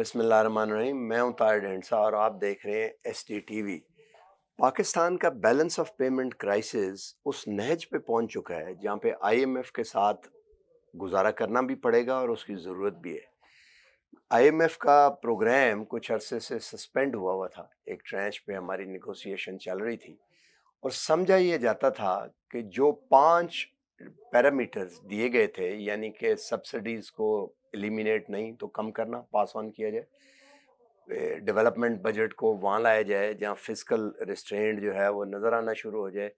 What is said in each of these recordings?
बिस्मिल्लाहिर्रहमानिर्रहीम। मैं हूं तारिक ढेंडसा और आप देख रहे हैं SDTV। पाकिस्तान का बैलेंस ऑफ पेमेंट क्राइसिस उस नहज पे पहुंच चुका है जहां पे IMF के साथ गुजारा करना भी पड़ेगा और उसकी ज़रूरत भी है। IMF का प्रोग्राम कुछ अरसे से सस्पेंड हुआ हुआ था। एक ट्रेंच पे हमारी निगोसिएशन चल रही थी और समझा ये जाता था कि जो 5 पैरामीटर्स दिए गए थे, यानी कि सब्सिडीज़ को एलिमिनेट नहीं तो कम करना, पास ऑन किया जाए, डेवलपमेंट बजट को वहाँ लाया जाए जहाँ फिजिकल रिस्ट्रेंट जो है वो नज़र आना शुरू हो जाए,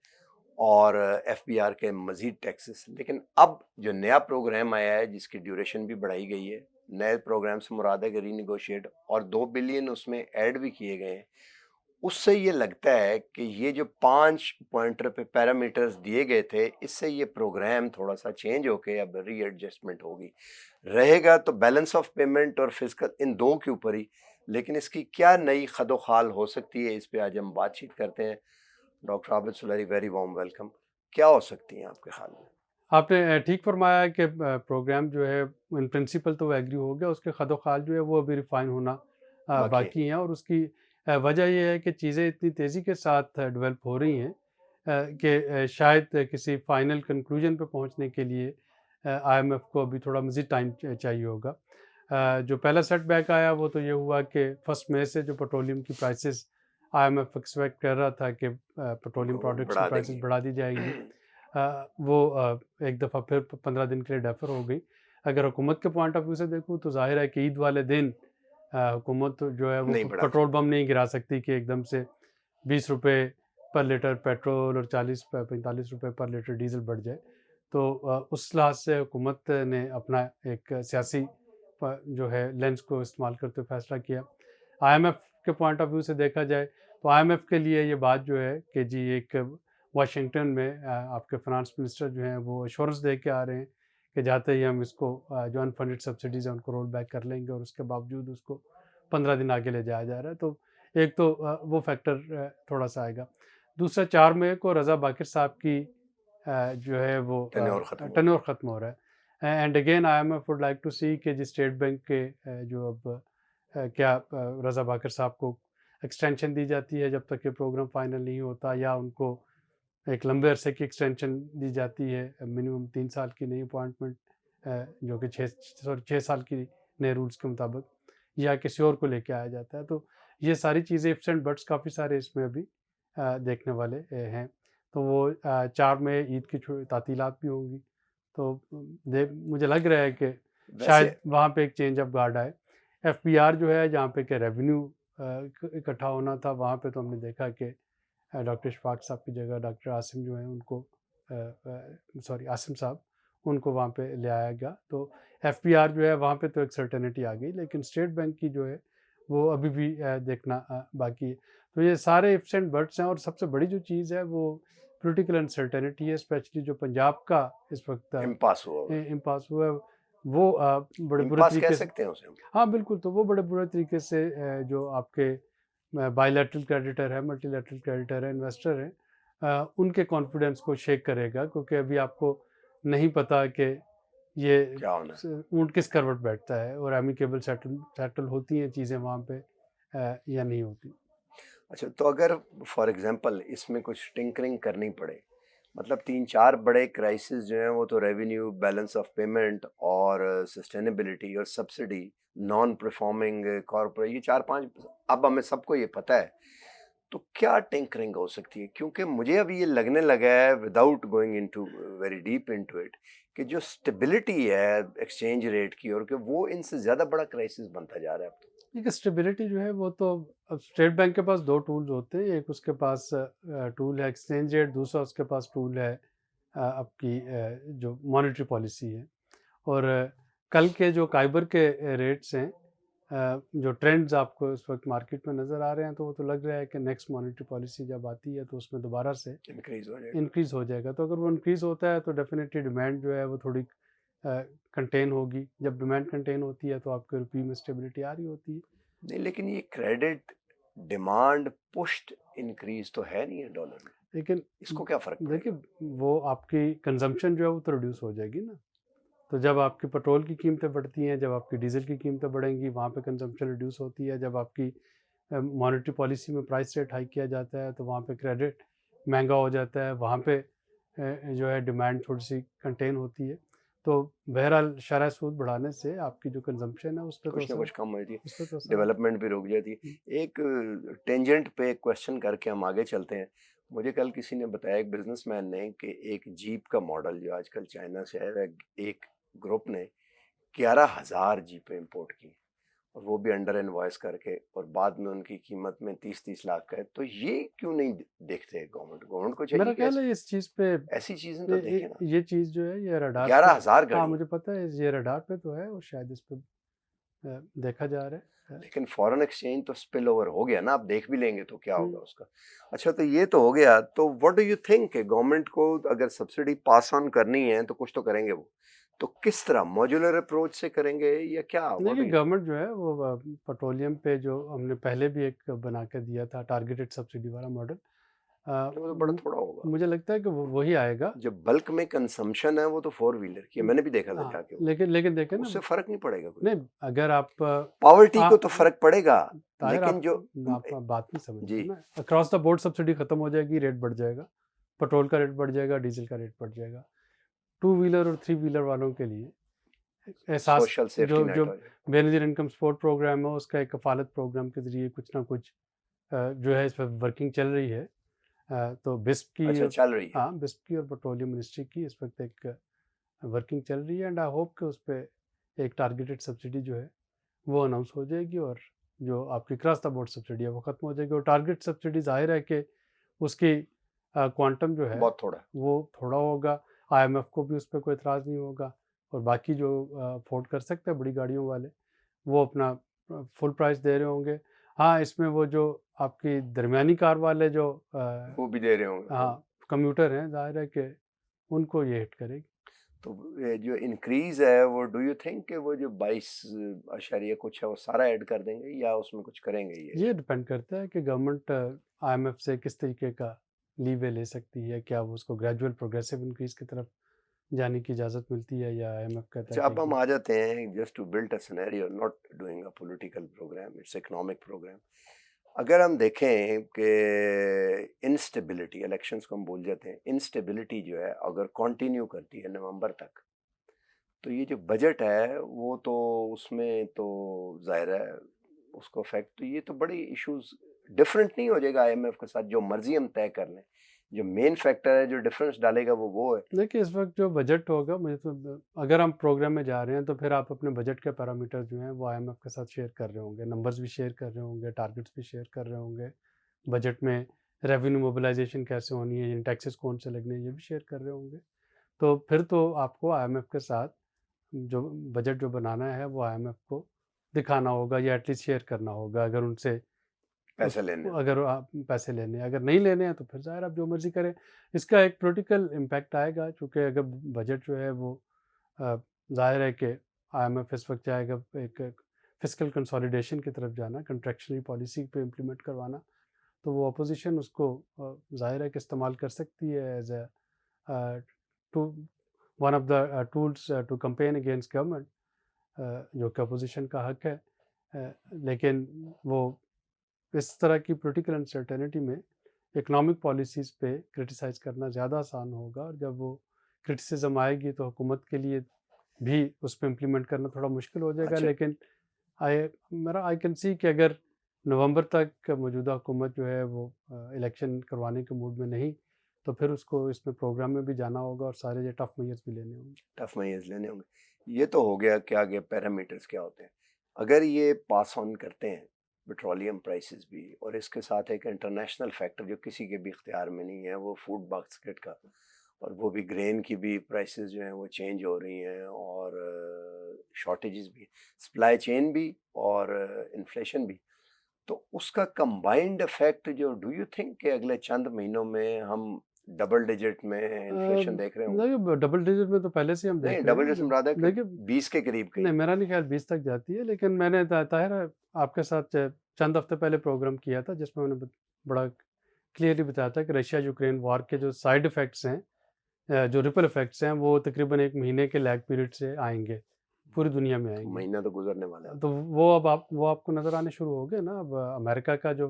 और FBR के मज़ीद टैक्सेस। लेकिन अब जो नया प्रोग्राम आया है जिसकी ड्यूरेशन भी बढ़ाई गई है, नए प्रोग्राम से मुराद है कि रीनिगोशिएट, और 2 बिलियन उसमें ऐड भी किए गए हैं। उससे ये लगता है कि ये जो 5 पॉइंटर पे पैरामीटर्स दिए गए थे, इससे ये प्रोग्राम थोड़ा सा चेंज होके अब रीएडजस्टमेंट होगी। रहेगा तो बैलेंस ऑफ पेमेंट और फिजिकल, इन दो के ऊपर ही। लेकिन इसकी क्या नई खदोखाल हो सकती है, इस पे आज हम बातचीत करते हैं। Doctor Abid Suleri, very warm welcome. क्या हो सकती हैं आपके ख्याल में? आपने ठीक फरमाया कि प्रोग्राम जो है इन प्रिंसिपल तो एग्री हो गया, उसके खदोखाल जो है वो अभी रिफाइन होना बाकी बाकी हैं। और उसकी वजह ये है कि चीज़ें इतनी तेज़ी के साथ डेवलप हो रही हैं कि शायद किसी फाइनल कंक्लूजन पे पहुंचने के लिए IMF को अभी थोड़ा मज़ीद टाइम चाहिए होगा। जो पहला सेटबैक आया वो तो ये हुआ कि 1 मई से जो पेट्रोलियम की प्राइसेस IMF एक्सपेक्ट कर रहा था कि पेट्रोलियम उनको प्रोडक्ट्स की बढ़ा प्राइसेस देंगे। बढ़ा दी जाएंगी, वो एक दफ़ा फिर 15 दिन के लिए डेफ़र हो गई। अगर हुकूमत के पॉइंट ऑफ व्यू से देखूँ तो ज़ाहिर है कि ईद वाले दिन हुकूमत जो है वो नहीं बढ़ा पेट्रोल सकते। बम नहीं गिरा सकती कि एकदम से ₹20 पर लीटर पेट्रोल और 40 प ₹45 पर लीटर डीज़ल बढ़ जाए। तो उस लिहाज से हुकूमत ने अपना एक सियासी जो है लेंस को इस्तेमाल करते हुए फ़ैसला किया। IMF के पॉइंट ऑफ व्यू से देखा जाए तो IMF के लिए ये बात जो है कि जी एक वाशिंगटन में आपके फाइनेंस मिनिस्टर जो हैं वो एश्योरेंस दे के आ रहे हैं कि जाते ही हम इसको जो अनफंडेड सब्सिडीज़ हैं उनको रोल बैक कर लेंगे, और उसके बावजूद उसको 15 दिन आगे ले जाया जा रहा है। तो एक तो वो फैक्टर थोड़ा-सा आएगा। दूसरा, 4 मई को रज़ा बाकिर साहब की जो है वो टेन्योर खत्म हो टर्नओवर रहा ख़त्म हो रहा है। And again IMF would like to see कि जी स्टेट बैंक के जो अब क्या रज़ा बाकिर साहब को एक्सटेंशन दी जाती है जब तक ये प्रोग्राम फाइनल नहीं होता, या उनको एक लंबे अरसे की एक्सटेंशन दी जाती है, मिनिमम 3 साल की नई अपॉइंटमेंट जो कि 6 साल की नए रूल्स के मुताबिक, या किसी और को लेके आया जाता है। तो ये सारी चीज़ें इफ्स एंड बट्स काफ़ी सारे इसमें अभी देखने वाले हैं। तो वो 4 में ईद की तातीलात भी होंगी। तो मुझे लग रहा है कि है। वैसे शायद वहाँ पे एक चेंज ऑफ गार्ड आए। FBR जो है जहाँ पे कि रेवेन्यू इकट्ठा होना था, वहाँ पे तो हमने देखा कि डॉक्टर इशफाक साहब की जगह डॉक्टर आसिम जो हैं उनको सॉरी आसिम साहब, उनको वहाँ पे ले आया गया। तो FBR जो है वहाँ पे तो एक सर्टेनिटी आ गई, लेकिन स्टेट बैंक की जो है वो अभी भी देखना बाकी है। तो ये सारे इफ्स एंड बट्स हैं, और सबसे बड़ी जो चीज़ है वो पॉलिटिकल अनसर्टेनिटी है, स्पेशली जो पंजाब का इस वक्त इम्पास हुआ हुआ इम्पास हुआ है, वो बड़े है। बुरे इम्पास कह तरीके से। सकते हैं उसे हम। हाँ, बिल्कुल, तो वो बड़े बुरे तरीके से जो आपके बायलैटरल क्रेडिटर है, मल्टीलैटरल क्रेडिटर है, इन्वेस्टर हैं, उनके कॉन्फिडेंस को शेक करेगा, क्योंकि अभी आपको नहीं पता कि ये क्या होना है? ऊँट किस करवट बैठता है, और एमिकेबल सेटल सेटल होती हैं चीज़ें वहाँ पे या नहीं होती। अच्छा, तो अगर फॉर एग्जांपल इसमें कुछ टिंकरिंग करनी पड़े, मतलब 3-4 बड़े क्राइसिस जो हैं वो तो रेवेन्यू, बैलेंस ऑफ पेमेंट और सस्टेनेबिलिटी और सब्सिडी, नॉन परफॉर्मिंग कॉर्पोरेट, ये 4-5 अब हमें सबको ये पता है। तो क्या टिंकरिंग हो सकती है? क्योंकि मुझे अभी ये लगने लगा है, without going into very deep into it, कि जो स्टेबिलिटी है एक्सचेंज रेट की, और कि वो इनसे ज़्यादा बड़ा क्राइसिस बनता जा रहा है अब तो। देखिए, स्टेबिलिटी जो है वो तो अब स्टेट बैंक के पास 2 टूल्स होते हैं। एक उसके पास टूल है एक्सचेंज रेट, दूसरा उसके पास टूल है आपकी जो मॉनेटरी पॉलिसी है। और कल के जो काइबर के रेट्स हैं, जो ट्रेंड्स आपको इस वक्त मार्केट में नज़र आ रहे हैं, तो वो तो लग रहा है कि नेक्स्ट मॉनेटरी पॉलिसी जब आती है तो उसमें दोबारा से इंक्रीज हो जाएगा। इंक्रीज़ हो जाएगा। तो अगर वो इंक्रीज़ होता है तो डेफ़िनेटली डिमांड जो है वो थोड़ी कंटेन होगी। जब डिमांड कंटेन होती है तो आपके रुपये में स्टेबिलिटी आ रही होती है। नहीं, लेकिन ये क्रेडिट डिमांड पुश्ड इंक्रीज तो है नहीं है डॉलर में। लेकिन इसको क्या फर्क देखिए, पड़ेगा? वो आपकी कंज़म्पशन जो है वो तो रिड्यूस हो जाएगी ना। तो जब आपकी पेट्रोल की कीमतें बढ़ती हैं, जब आपकी डीज़ल की कीमतें बढ़ेंगी, वहाँ पे कंजम्पशन रिड्यूस होती है। जब आपकी मॉनेटरी पॉलिसी में प्राइस रेट हाइक किया जाता है, तो वहाँ पे क्रेडिट महँगा हो जाता है, वहाँ पे जो है डिमांड थोड़ी-सी कंटेन होती है। तो बहरहाल शरह सूद बढ़ाने से आपकी जो कंजम्पशन है उस पे तो कुछ ना असर कुछ कम होती है, उस पे तो असर आता डेवलपमेंट भी रुक जाती है। है। एक टेंजेंट पे एक क्वेश्चन करके हम आगे चलते हैं। मुझे कल किसी ने बताया, एक बिजनेसमैन ने, कि एक जीप का मॉडल जो आजकल चाइना से आया है, एक ग्रुप ने 11,000 जीपें इंपोर्ट की, और वो भी अंडर इनवॉइस करके, और बाद में उनकी कीमत में 30-30 लाख का है। तो ये क्यों नहीं देखते गवर्नमेंट को चाहिए मेरा कि ख्याल है इस चीज़ पे ऐसी चीजें तो देखें ना। ये चीज़ जो है ये रडार पे 11,000 हाँ, गाड़ी, मुझे पता है ये रडार पे तो है और शायद इस पे देखा जा रहा है। लेकिन फॉरेन एक्सचेंज तो स्पिल ओवर हो गया ना, आप देख भी लेंगे तो क्या होगा हुँ। उसका। अच्छा, तो ये तो हो गया। तो what do you think, government को अगर सब्सिडी पास ऑन करनी है तो कुछ तो करेंगे वो, तो किस तरह, मॉड्यूलर अप्रोच से करेंगे या क्या, व्हाट डू देखिए यू थिंक? गवर्नमेंट जो है वो पेट्रोलियम पे जो हमने पहले भी एक बना के दिया था टारगेटेड सब्सिडी वाला मॉडल वो तो बड़ा थोड़ा होगा। मुझे लगता है कि वो वही आएगा। जब बल्क में कंजम्पशन है वो तो 4 व्हीलर की है, मैंने भी देखा था हाँ, जाके, वो लेकिन देखें ना उससे फर्क नहीं पड़ेगा कोई। नहीं अगर आप पॉवर्टी आ, को तो फर्क पड़ेगा, ताहिर लेकिन जो आप बात नहीं समझ जी, रहे ना। अक्रॉस द बोर्ड सब्सिडी खत्म हो जाएगी, रेट बढ़ जाएगा, पेट्रोल का रेट बढ़ जाएगा, डीजल का रेट बढ़ जाएगा। टू व्हीलर और थ्री व्हीलर वालों के लिए एहसास सोशल सेफ्टी जो नेट जो हो जाएगा। बेनजीर इनकम सपोर्ट प्रोग्राम है उसका एक कफालत प्रोग्राम के ज़रिए कुछ ना कुछ जो है इस पर वर्किंग चल रही है। तो बिस्प की अच्छा, चल रही है। हाँ, बिस्प की और पेट्रोलियम मिनिस्ट्री की इस वक्त एक वर्किंग चल रही है एंड आई होप कि उस पे एक टारगेटेड सब्सिडी जो है वो अनाउंस हो जाएगी और जो आपकी क्रॉस द बोर्ड सब्सिडी है वो ख़त्म हो जाएगी। और टारगेट सब्सिडी ज़ाहिर है कि उसकी क्वांटम जो है बहुत थोड़ा। वो थोड़ा होगा, आईएमएफ को भी उस पे कोई एतराज़ नहीं होगा और बाकी जो अफ़ोर्ड कर सकते हैं बड़ी गाड़ियों वाले वो अपना फुल प्राइस दे रहे होंगे। हाँ, इसमें वो जो आपकी दरमियानी कार वाले जो वो भी दे रहे होंगे फुल। हाँ, कम्यूटर हैं, ज़ाहिर है कि उनको ये हिट करेगी। तो ये जो इंक्रीज है, वो डू यू थिंक कि वो जो 22 कुछ है वो सारा ऐड कर देंगे या उसमें कुछ करेंगे ये? ये डिपेंड करता है कि गवर्नमेंट आईएमएफ से किस तरीके का लीवे ले सकती है, क्या वो उसको ग्रेजुअल प्रोग्रेसिव इंक्रीज़ की तरफ जाने की इजाज़त मिलती है या आईएमएफ कहता है अच्छा, कि अब हम आ जाते हैं, just to build a scenario, not doing a political programme, it's economic programme. अगर हम देखें कि इंस्टेबिलिटी, इलेक्शंस को हम भूल जाते हैं, इंस्टेबिलिटी जो है अगर कंटिन्यू करती है नवंबर तक, तो ये जो बजट है वो तो, उसमें तो जाहिर है उसको इफेक्ट, तो ये तो बड़ी इश्यूज, डिफरेंट नहीं हो जाएगा आईएमएफ के साथ, जो मर्जी हम तय कर लें, जो मेन फैक्टर है जो डिफरेंस डालेगा वो है। देखिए इस वक्त जो बजट होगा मुझे तो अगर हम प्रोग्राम में जा रहे हैं तो फिर आप अपने बजट के पैरामीटर जो हैं वो आईएमएफ के साथ शेयर कर रहे होंगे, नंबर्स भी शेयर कर रहे होंगे, टारगेट्स भी शेयर कर रहे होंगे, बजट में रेवेन्यू मोबिलाइजेशन कैसे होनी है, टैक्सेस कौन से लगने हैं ये भी शेयर कर रहे होंगे। तो फिर तो आपको आईएमएफ के साथ जो बजट जो बनाना है वो आईएमएफ को दिखाना होगा या एटलीस्ट शेयर करना होगा। अगर उनसे पैसे लेने उसको हैं। अगर आप पैसे लेने हैं, अगर नहीं लेने हैं तो फिर ज़ाहिर आप जो मर्ज़ी करें। इसका एक पॉलिटिकल इम्पैक्ट आएगा चूँकि अगर बजट जो है वो ज़ाहिर है कि आईएमएफ इस वक्त चाहेगा एक फिस्कल कंसोलिडेशन की तरफ जाना, कंट्रैक्शनरी पॉलिसी पे इम्प्लीमेंट करवाना, तो वो अपोज़िशन उसको ज़ाहिर है कि इस्तेमाल कर सकती है as a, to one of the tools to campaign against government, जो कि अपोज़िशन का हक है। लेकिन वो इस तरह की पॉलिटिकल अनसर्टेनिटी में इकोनॉमिक पॉलिसीज़ पे क्रिटिसाइज़ करना ज़्यादा आसान होगा और जब वो क्रिटिसिज़्म आएगी तो हुकूमत के लिए भी उस पे इम्प्लीमेंट करना थोड़ा मुश्किल हो जाएगा। अच्छा, लेकिन आई कैन सी कि अगर नवंबर तक मौजूदा हुकूमत जो है वो इलेक्शन करवाने के मूड में नहीं, तो फिर उसको इसमें प्रोग्राम में भी जाना होगा और सारे ये टफ मेजर्स भी लेने होंगे। टफ मेजर्स लेने होंगे। ये तो हो गया कि आगे पैरामीटर्स क्या होते हैं। अगर ये पास ऑन करते हैं पेट्रोलियम प्राइसेस भी, और इसके साथ एक इंटरनेशनल फैक्टर जो किसी के भी इख्तियार में नहीं है, वो फूड बास्केट का, और वो भी ग्रेन की भी प्राइसेस जो हैं वो चेंज हो रही हैं, और शॉर्टेजेस भी, सप्लाई चेन भी, और इन्फ्लेशन भी, तो उसका कंबाइंड इफेक्ट जो, डू यू थिंक कि अगले चंद महीनों में हम डबल डिजिट में इन्फ्लेशन देख रहे होंगे? देखिए डबल डिजिट में तो पहले से ही हम नहीं, देख रहे डबल हैं। डिजिट रादर कि देखिए 20 के करीब कहीं। नहीं, मेरा नहीं ख्याल 20 तक जाती है, लेकिन मैंने ताहिर है आपके साथ चंद हफ्ते पहले प्रोग्राम किया था जिसमें मैंने बड़ा क्लियरली बताया था कि रशिया यूक्रेन वॉर के जो साइड इफ़ेक्ट्स हैं जो रिपल इफेक्ट्स हैं वो तकरीबन 1 महीने के लैग पीरियड से आएंगे, पूरी दुनिया में आएंगे। महीना तो गुजरने वाला है। तो वो अब वो आपको नज़र आने शुरू हो गए ना। अब अमेरिका का जो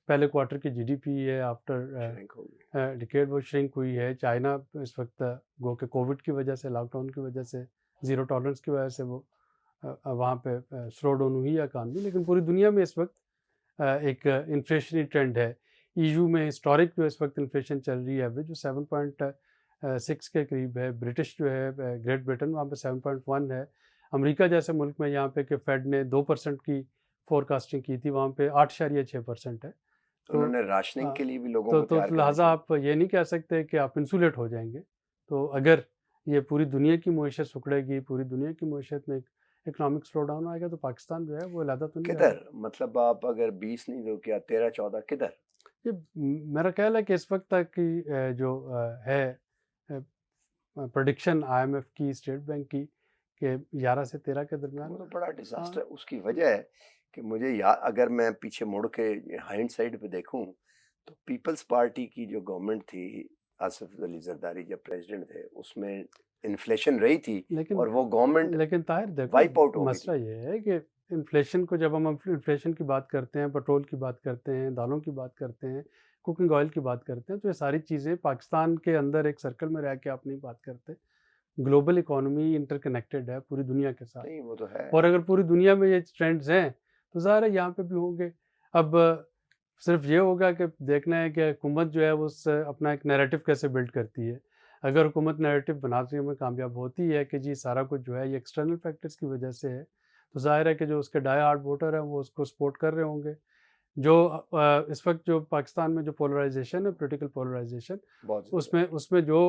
पहले क्वार्टर की जीडीपी है आफ्टर Shrink हो गई। डिकेड वो श्रिंक हुई है। चाइना इस वक्त गो के कोविड की वजह से, लॉकडाउन की वजह से, ज़ीरो टॉलरेंस की वजह से वो वहाँ पे स्लो डाउन हुई है इकॉनमी। लेकिन पूरी दुनिया में इस वक्त एक इन्फ्लेशनरी ट्रेंड है। ईयू में हिस्टोरिक जो इस वक्त इन्फ्लेशन चल रही है एवरेज जो 7.6 के करीब है। ब्रिटिश जो है ग्रेट ब्रिटेन वहाँ पे 7.1 है। अमेरिका जैसे मुल्क में यहाँ पे कि फेड ने 2% की फोरकास्टिंग की थी, वहाँ पे 8.6% है। तो उन्होंने राशनिंग के लिए भी लोगों तो को तैयार करना लिहाजा चाहिए। आप ये नहीं कह सकते कि आप इंसुलेट हो जाएंगे। तो अगर ये पूरी दुनिया की मईशत सिकुड़ेगी, पूरी दुनिया की मईशत में इकनॉमिक स्लो डाउन आएगा, तो पाकिस्तान जो है वो अलहदा तो नहीं आएगा। किधर मतलब आप अगर 20 नहीं तो क्या 13-14 किधर? ये मेरा ख्याल है कि इस वक्त तक की जो है प्रेडिक्शन आईएमएफ की, स्टेट बैंक की, कि 11 से 13 के वो दरमियान। तो बड़ा डिजास्टर। हाँ, उसकी वजह है कि मुझे याद, अगर मैं पीछे मुड़ के हाइंड साइड पे देखूं तो पीपल्स पार्टी की जो गवर्नमेंट थी, आसिफ अली जरदारी जब प्रेसिडेंट थे, उसमें इन्फ्लेशन रही थी लेकिन और वो गवर्नमेंट लेकिन ताहिर देखो, वाइप आउट हो गई मसला थी। ये है कि इन्फ्लेशन को जब हम इन्फ्लेशन की बात करते हैं, पेट्रोल की बात करते हैं, दालों की बात करते हैं, कुकिंग ऑयल की बात करते हैं, तो ये सारी चीज़ें पाकिस्तान के अंदर एक सर्कल में रह के आप नहीं बात करते। ग्लोबल इकोनॉमी इंटरकनेक्टेड है पूरी दुनिया के साथ। नहीं वो तो है। और अगर पूरी दुनिया में ये ट्रेंड्स हैं तो ज़ाहिर है यहाँ पे भी होंगे। अब सिर्फ ये होगा कि देखना है कि हुकूमत जो है वो अपना एक नैरेटिव कैसे बिल्ड करती है। अगर हुकूमत नैरेटिव बनाने में कामयाब होती है कि जी सारा कुछ जो है ये एक्सटर्नल फैक्टर्स की वजह से है, तो ज़ाहिर है कि जो उसके डाई हार्ड वोटर हैं वो उसको सपोर्ट कर रहे होंगे। जो इस वक्त जो पाकिस्तान में जो पोलराइजेशन है, पोलिटिकल पोलराइजेशन, बहुत ज़्यादा उसमें उसमें जो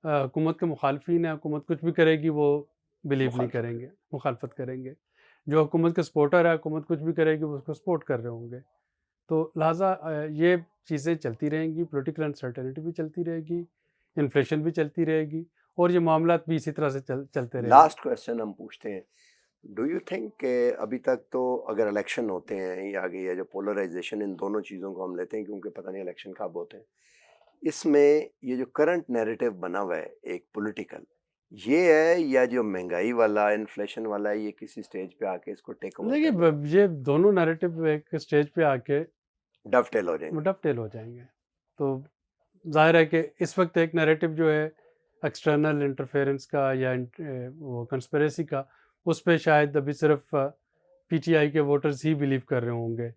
हुकूमत के मुखालफिन हैं, हुकूमत कुछ भी करेगी वो बिलीव नहीं मुखालफत करेंगे, मुखालफत करेंगे। जो हुकूमत के सपोर्टर है, हुकूमत कुछ भी करेगी वो उसको सपोर्ट कर रहे होंगे। तो लिहाजा ये चीज़ें चलती रहेंगी, पॉलिटिकल अनसर्टेनिटी भी चलती रहेगी, इन्फ्लेशन भी चलती रहेगी, और ये मामलात भी इसी तरह से चलते रहेंगे। लास्ट क्वेश्चन हम पूछते हैं, डू यू थिंक कि अभी तक तो अगर इलेक्शन होते हैं या आगे, या जो पोलराइजेशन, इन दोनों चीज़ों को हम लेते हैं क्योंकि पता नहीं इलेक्शन कब होते हैं, इसमें ये जो करंट नैरेटिव बना हुआ है एक पॉलिटिकल, ये है या जो महंगाई वाला, इन्फ्लेशन वाला है, ये किसी स्टेज पे आके इसको टेक ओवर देखिए कर लेगा, ये दोनों नैरेटिव एक स्टेज पे आके डवटेल हो जाएंगे? डबटेल हो जाएंगे। तो जाहिर है कि इस वक्त एक नैरेटिव जो है एक्सटर्नल इंटरफेरेंस का या वो कंस्पिरेसी का, उस पे शायद अभी सिर्फ पीटीआई के वोटर्स ही बिलीव कर रहे होंगे।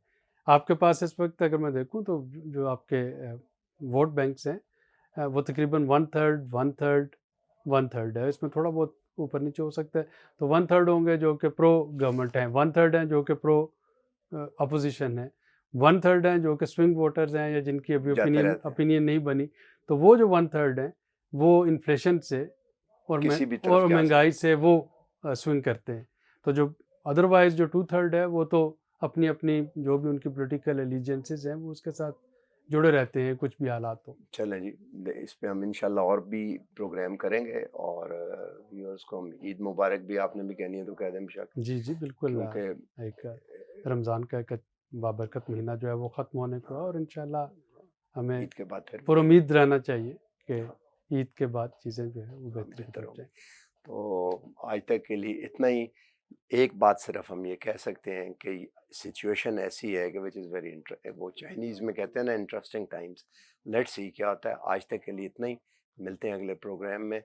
आपके पास इस वक्त अगर मैं देखूं तो जो आपके वोट बैंक्स हैं वो तकरीबन 1/3 है। इसमें थोड़ा बहुत ऊपर नीचे हो सकता है। तो 1/3 होंगे जो कि प्रो गवर्नमेंट हैं, 1/3 हैं जो कि प्रो अपोजिशन है, 1/3 हैं जो कि स्विंग वोटर्स हैं या जिनकी अभी जाते रहते हैं ओपिनियन नहीं बनी। तो वो जो 1/3 हैं वो इन्फ्लेशन से और किसी भी तरफ जा महंगाई से वो स्विंग करते हैं। तो जो अदरवाइज जो 2/3 है वो तो अपनी अपनी जो भी उनकी पॉलिटिकल एलिजेंसेस हैं वो उसके साथ जुड़े रहते हैं कुछ भी हालात हो। चलें जी, इस पे हम इंशाल्लाह और भी प्रोग्राम करेंगे, और व्यूअर्स को हम ईद मुबारक भी आपने भी कहनी है तो कह दें बेशक, जी जी बिल्कुल। क्योंकि एक रमज़ान का एक बाबरकत महीना जो है वो ख़त्म होने को है, और इंशाल्लाह हमें ईद के बाद फिर पुरुम्मीद रहना चाहिए कि ईद के बाद चीज़ें जो है वो बेहतरीन बेहतर हो होंगी। जाए। तो आज तक के लिए इतना ही। एक बात सिर्फ हम ये कह सकते हैं कि सिचुएशन ऐसी है कि विच इज़ वेरी, वो चाइनीज़ में कहते हैं ना, इंटरेस्टिंग टाइम्स। लेट्स सी क्या होता है। आज तक के लिए इतना ही, मिलते हैं अगले प्रोग्राम में।